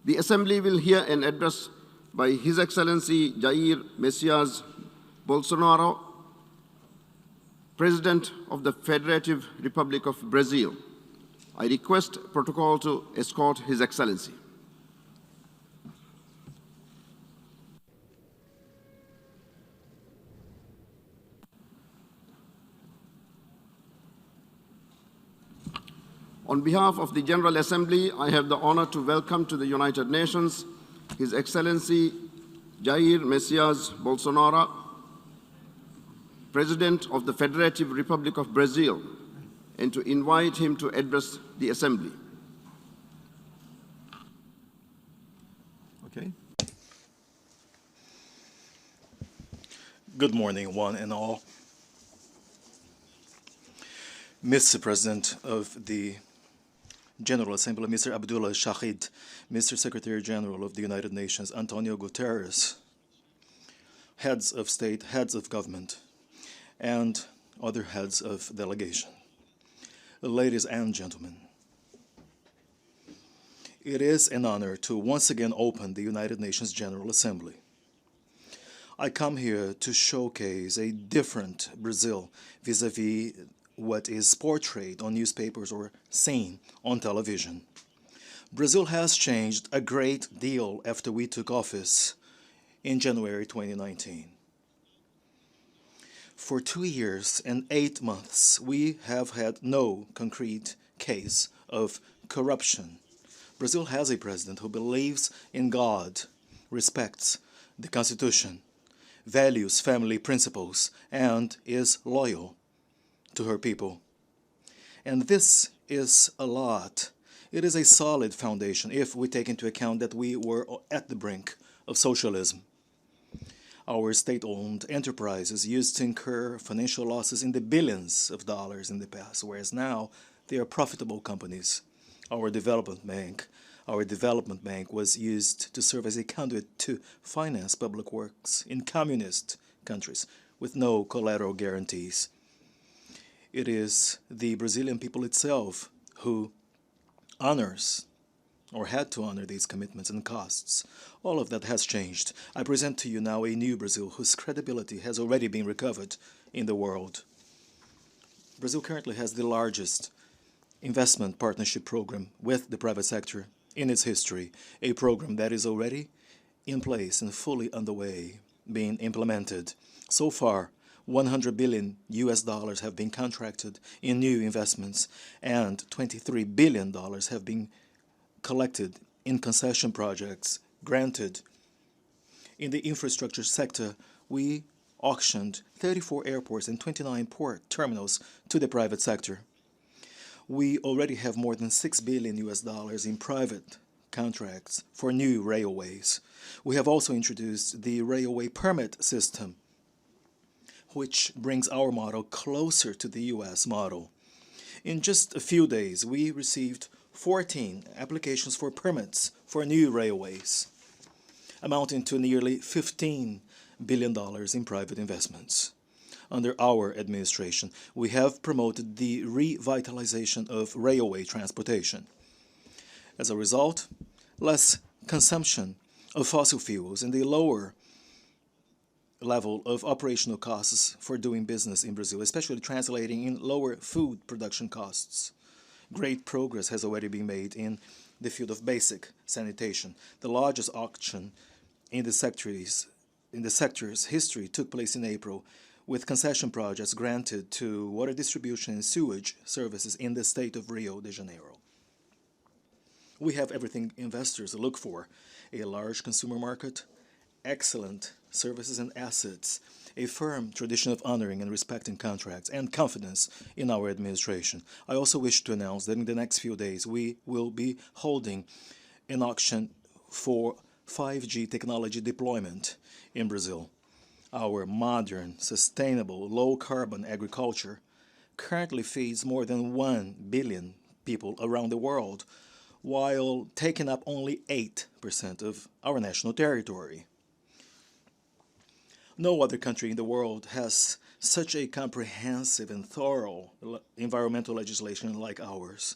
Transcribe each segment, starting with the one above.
The Assembly will hear an address by His Excellency Jair Messias Bolsonaro, President of the Federative Republic of Brazil. I request protocol to escort His Excellency. On behalf of the General Assembly, I have the honor to welcome to the United Nations His Excellency Jair Messias Bolsonaro, President of the Federative Republic of Brazil, and to invite him to address the Assembly. Okay. Good morning, one and all. Mr. President of the General Assembly, Mr. Abdullah Shahid, Mr. Secretary General of the United Nations, Antonio Guterres, heads of state, heads of government, and other heads of delegation. Ladies and gentlemen, it is an honor to once again open the United Nations General Assembly. I come here to showcase a different Brazil vis-à-vis what is portrayed on newspapers or seen on television. Brazil has changed a great deal after we took office in January 2019. For 2 years and 8 months, we have had no concrete case of corruption. Brazil has a president who believes in God, respects the Constitution, values family principles, and is loyal to her people. And this is a lot. It is a solid foundation if we take into account that we were at the brink of socialism. Our state-owned enterprises used to incur financial losses in the billions of dollars in the past, whereas now they are profitable companies. Our development bank was used to serve as a conduit to finance public works in communist countries with no collateral guarantees. It is the Brazilian people itself who honors or had to honor these commitments and costs. All of that has changed. I present to you now a new Brazil whose credibility has already been recovered in the world. Brazil currently has the largest investment partnership program with the private sector in its history, a program that is already in place and fully underway, being implemented. So far, $100 billion have been contracted in new investments, and $23 billion have been collected in concession projects granted. In the infrastructure sector, we auctioned 34 airports and 29 port terminals to the private sector. We already have more than $6 billion in private contracts for new railways. We have also introduced the railway permit system, which brings our model closer to the US model. In just a few days, we received 14 applications for permits for new railways, amounting to nearly $15 billion in private investments. Under our administration, we have promoted the revitalization of railway transportation. As a result, less consumption of fossil fuels and the lower level of operational costs for doing business in Brazil, especially translating in lower food production costs. Great progress has already been made in the field of basic sanitation. The largest auction in the sector's history took place in April, with concession projects granted to water distribution and sewage services in the state of Rio de Janeiro. We have everything investors look for: a large consumer market, excellent services and assets, a firm tradition of honoring and respecting contracts, and confidence in our administration. I also wish to announce that in the next few days we will be holding an auction for 5G technology deployment in Brazil. Our modern, sustainable, low-carbon agriculture currently feeds more than 1 billion people around the world, while taking up only 8% of our national territory. No other country in the world has such a comprehensive and thorough environmental legislation like ours.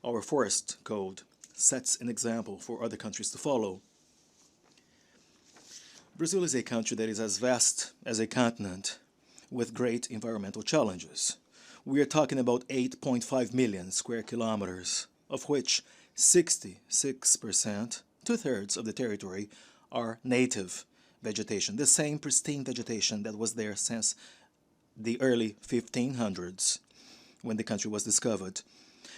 Our forest code sets an example for other countries to follow. Brazil is a country that is as vast as a continent with great environmental challenges. We are talking about 8.5 million square kilometers, of which 66%, two-thirds of the territory, are native vegetation, the same pristine vegetation that was there since the early 1500s when the country was discovered.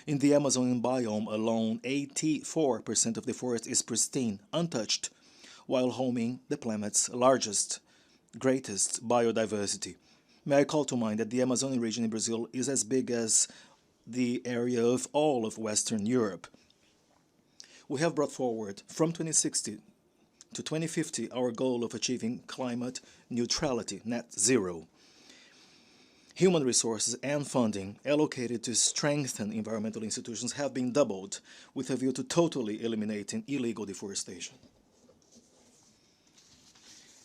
In the Amazonian biome alone, 84% of the forest is pristine, untouched, while homing the planet's largest, greatest biodiversity. May I call to mind that the Amazonian region in Brazil is as big as the area of all of Western Europe. We have brought forward from 2060 to 2050 our goal of achieving climate neutrality, net zero. Human resources and funding allocated to strengthen environmental institutions have been doubled with a view to totally eliminating illegal deforestation.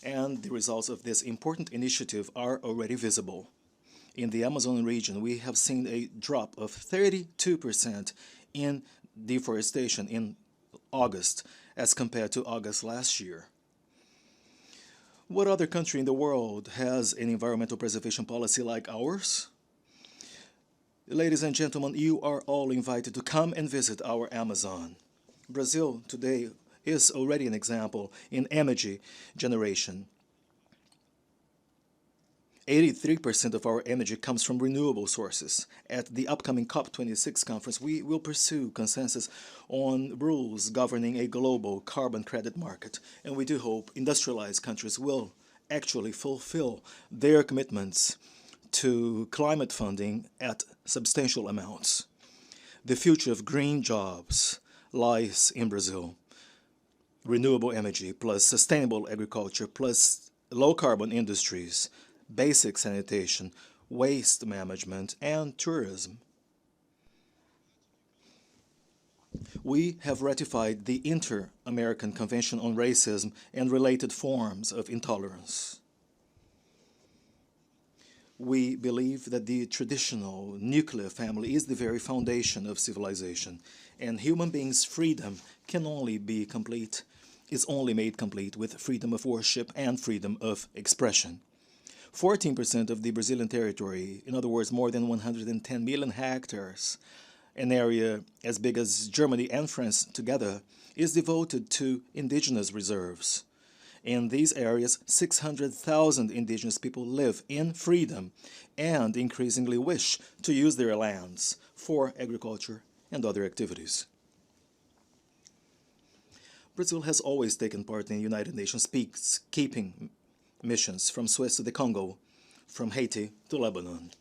And the results of this important initiative are already visible. In the Amazon region, we have seen a drop of 32% in deforestation in August as compared to August last year. What other country in the world has an environmental preservation policy like ours? Ladies and gentlemen, you are all invited to come and visit our Amazon. Brazil today is already an example in energy generation. 83% of our energy comes from renewable sources. At the upcoming COP26 conference, we will pursue consensus on rules governing a global carbon credit market, and we do hope industrialized countries will actually fulfill their commitments to climate funding at substantial amounts. The future of green jobs lies in Brazil. Renewable energy plus sustainable agriculture plus low-carbon industries, basic sanitation, waste management, and tourism. We have ratified the Inter-American Convention on Racism and Related Forms of Intolerance. We believe that the traditional nuclear family is the very foundation of civilization, and human beings' freedom can only be complete, is only made complete with freedom of worship and freedom of expression. 14% of the Brazilian territory, in other words, more than 110 million hectares, an area as big as Germany and France together, is devoted to indigenous reserves. In these areas, 600,000 indigenous people live in freedom and increasingly wish to use their lands for agriculture and other activities. Brazil has always taken part in United Nations peacekeeping missions from Suez to the Congo, from Haiti to Lebanon.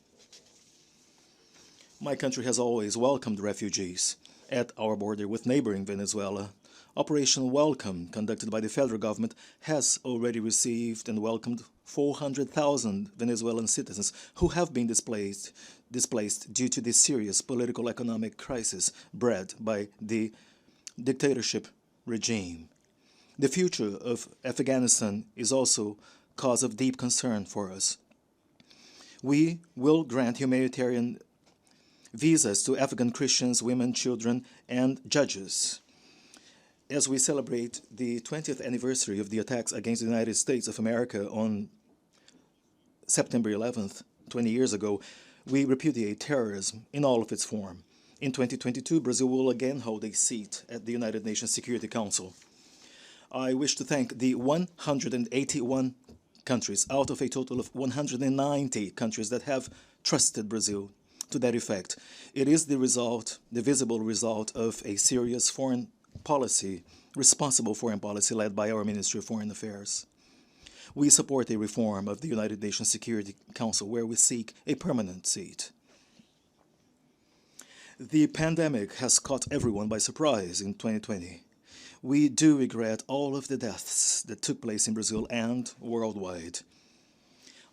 My country has always welcomed refugees. At our border with neighboring Venezuela, Operation Welcome, conducted by the federal government, has already received and welcomed 400,000 Venezuelan citizens who have been displaced due to the serious political economic crisis bred by the dictatorship regime. The future of Afghanistan is also cause of deep concern for us. We will grant humanitarian visas to Afghan Christians, women, children, and judges. As we celebrate the 20th anniversary of the attacks against the United States of America on September 11th, 20 years ago, we repudiate terrorism in all of its form. In 2022, Brazil will again hold a seat at the United Nations Security Council. I wish to thank the 181 countries out of a total of 190 countries that have trusted Brazil to that effect. It is the result, the visible result of a serious foreign policy, responsible foreign policy led by our Ministry of Foreign Affairs. We support a reform of the United Nations Security Council where we seek a permanent seat. The pandemic has caught everyone by surprise in 2020. We do regret all of the deaths that took place in Brazil and worldwide.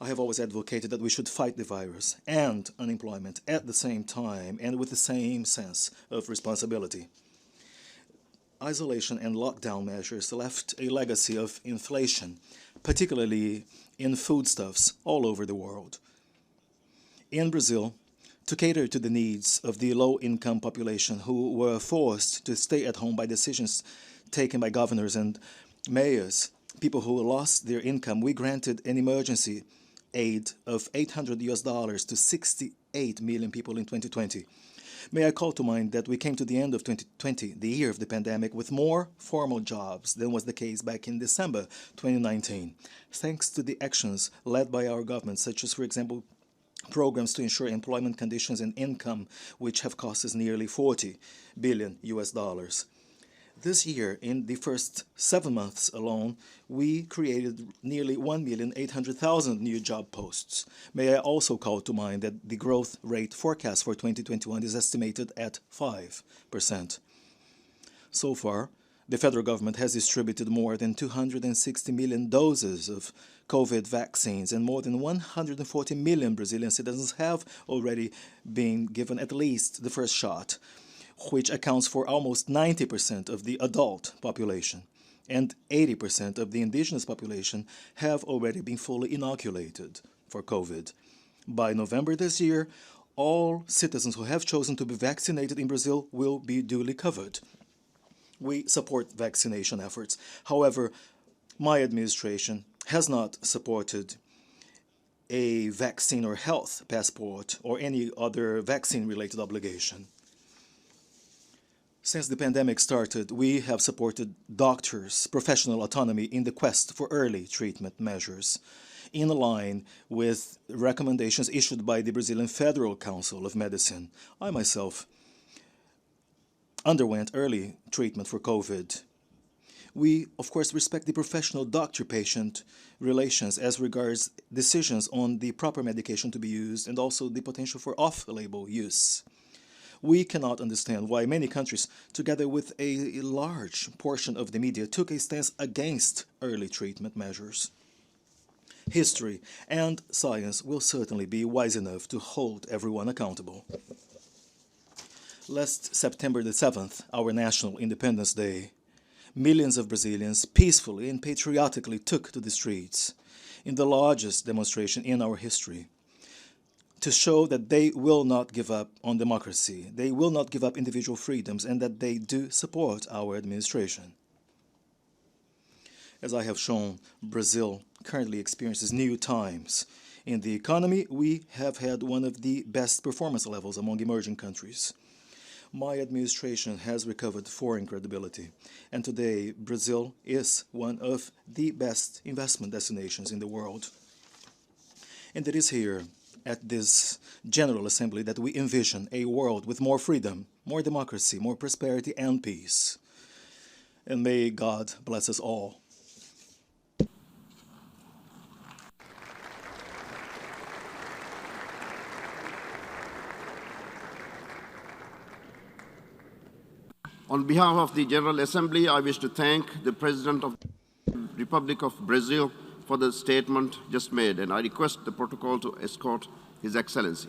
I have always advocated that we should fight the virus and unemployment at the same time and with the same sense of responsibility. Isolation and lockdown measures left a legacy of inflation, particularly in foodstuffs all over the world. In Brazil, to cater to the needs of the low-income population who were forced to stay at home by decisions taken by governors and mayors, people who lost their income, we granted an emergency aid of $800 to 68 million people in 2020. May I call to mind that we came to the end of 2020, the year of the pandemic, with more formal jobs than was the case back in December 2019, thanks to the actions led by our government, such as, for example, programs to ensure employment conditions and income, which have cost us nearly $40 billion. This year, in the first 7 months alone, we created nearly 1,800,000 new job posts. May I also call to mind that the growth rate forecast for 2021 is estimated at 5%. So far, the federal government has distributed more than 260 million doses of COVID vaccines, and more than 140 million Brazilian citizens have already been given at least the first shot, which accounts for almost 90% of the adult population, and 80% of the indigenous population have already been fully inoculated for COVID. By November this year, all citizens who have chosen to be vaccinated in Brazil will be duly covered. We support vaccination efforts. However, my administration has not supported a vaccine or health passport or any other vaccine-related obligation. Since the pandemic started, we have supported doctors' professional autonomy in the quest for early treatment measures, in line with recommendations issued by the Brazilian Federal Council of Medicine. I myself underwent early treatment for COVID. We, of course, respect the professional doctor-patient relations as regards decisions on the proper medication to be used and also the potential for off-label use. We cannot understand why many countries, together with a large portion of the media, took a stance against early treatment measures. History and science will certainly be wise enough to hold everyone accountable. Last September the 7th, our National Independence Day, millions of Brazilians peacefully and patriotically took to the streets in the largest demonstration in our history to show that they will not give up on democracy, they will not give up individual freedoms, and that they do support our administration. As I have shown, Brazil currently experiences new times. In the economy, we have had one of the best performance levels among emerging countries. My administration has recovered foreign credibility, and today Brazil is one of the best investment destinations in the world. And it is here, at this General Assembly, that we envision a world with more freedom, more democracy, more prosperity and peace. And may God bless us all. On behalf of the General Assembly, I wish to thank the President of the Republic of Brazil for the statement just made, and I request the protocol to escort His Excellency.